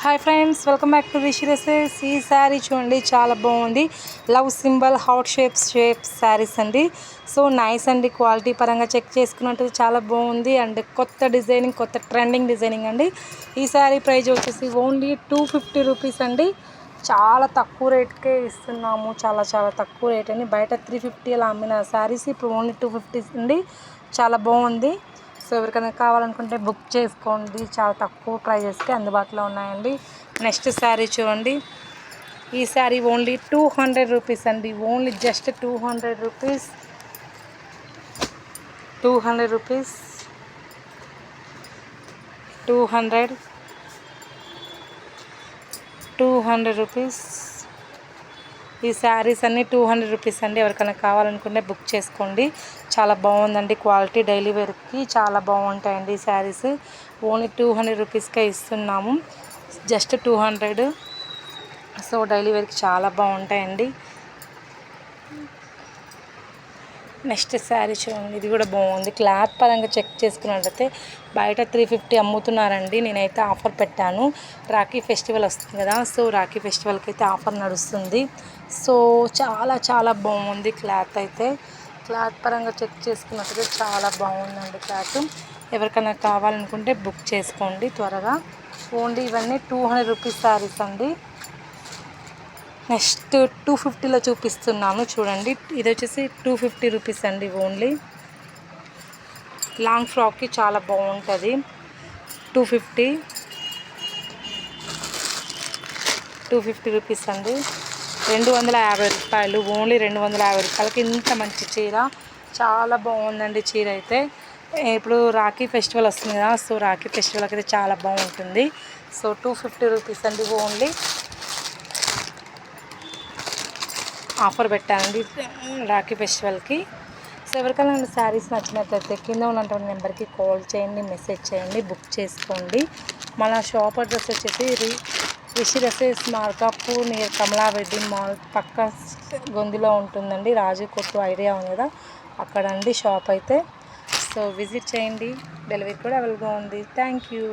Hi friends, welcome back to Rishi dresses. ఈ శారీ చూడండి, చాలా బాగుంది. Love symbol heart shapes saris అండి. సో నైస్ అండి, క్వాలిటీ పరంగా చెక్ చేసుకున్నట్టు చాలా బాగుంది. అండ్ కొత్త డిజైనింగ్, కొత్త ట్రెండింగ్ డిజైనింగ్ అండి. ఈ శారీ ప్రైస్ వచ్చేసి ఓన్లీ 250 రూపీస్ అండి. చాలా తక్కువ రేట్కే ఇస్తున్నాము. చాలా చాలా తక్కువ రేట్ అండి. బయట 350 అలా అమ్మిన శారీస్ ఇప్పుడు ఓన్లీ 250 అండి. చాలా బాగుంది. సో ఎవరికైనా కావాలనుకుంటే బుక్ చేసుకోండి. చాలా తక్కువ ప్రైజెస్కి అందుబాటులో ఉన్నాయండి. నెక్స్ట్ శారీ చూడండి. ఈ శారీ ఓన్లీ 200 రూపీస్ అండి. Only just 200 rupees. 200 rupees. 200 rupees. ఈ శారీస్ అన్నీ 200 రూపీస్ అండి. ఎవరికైనా కావాలనుకుంటే బుక్ చేసుకోండి. చాలా బాగుందండి క్వాలిటీ. డైలీ వేర్కి చాలా బాగుంటాయండి ఈ శారీస్. ఓన్లీ 200 రూపీస్కే ఇస్తున్నాము. జస్ట్ 200. సో డైలీ వేర్కి చాలా బాగుంటాయండి. నెక్స్ట్ శారీ చూడండి, ఇది కూడా బాగుంది. క్లాత్ పరంగా చెక్ చేసుకున్నట్లయితే బయట 350 అమ్ముతున్నారండి. నేనైతే ఆఫర్ పెట్టాను. రాఖీ ఫెస్టివల్ వస్తుంది కదా, సో రాఖీ ఫెస్టివల్కి అయితే ఆఫర్ నడుస్తుంది. సో చాలా చాలా బాగుంది క్లాత్ అయితే. క్లాత్ పరంగా చెక్ చేసుకున్నట్లయితే చాలా బాగుందండి క్లాత్. ఎవరికైనా కావాలనుకుంటే బుక్ చేసుకోండి త్వరగా. ఓన్లీ ఇవన్నీ 200 రూపీస్ శారీస్ అండి. నెక్స్ట్ 250లో చూపిస్తున్నాను చూడండి. ఇది వచ్చేసి 250 రూపీస్ అండి. ఓన్లీ లాంగ్ ఫ్రాక్కి చాలా బాగుంటుంది. 250 రూపీస్ అండి. 250 రూపాయలు. ఓన్లీ 250 రూపాయలకి ఇంత మంచి చీర. చాలా బాగుందండి చీర అయితే. ఇప్పుడు రాఖీ ఫెస్టివల్ వస్తుంది కదా, సో రాఖీ ఫెస్టివల్కి అయితే చాలా బాగుంటుంది. సో 250 రూపీస్ అండి. ఓన్లీ ఆఫర్ పెట్టానండి రాఖీ ఫెస్టివల్కి. సో ఎవరికైనా శారీస్ నచ్చినట్లయితే కింద ఉన్నటువంటి నెంబర్కి కాల్ చేయండి, మెసేజ్ చేయండి, బుక్ చేసుకోండి. మన షాప్ అడ్రస్ వచ్చేసి రిషి డ్రెస్సెస్, మార్కాపూర్ నియర్ కమలా వెడ్డింగ్ మాల్ పక్క గొంతులో ఉంటుందండి. రాజు కొట్టు ఐడియా ఉంది కదా, అక్కడ అండి షాప్ అయితే. సో విజిట్ చేయండి. డెలివరీ కూడా అవైలబుల్గా ఉంది. Thank you.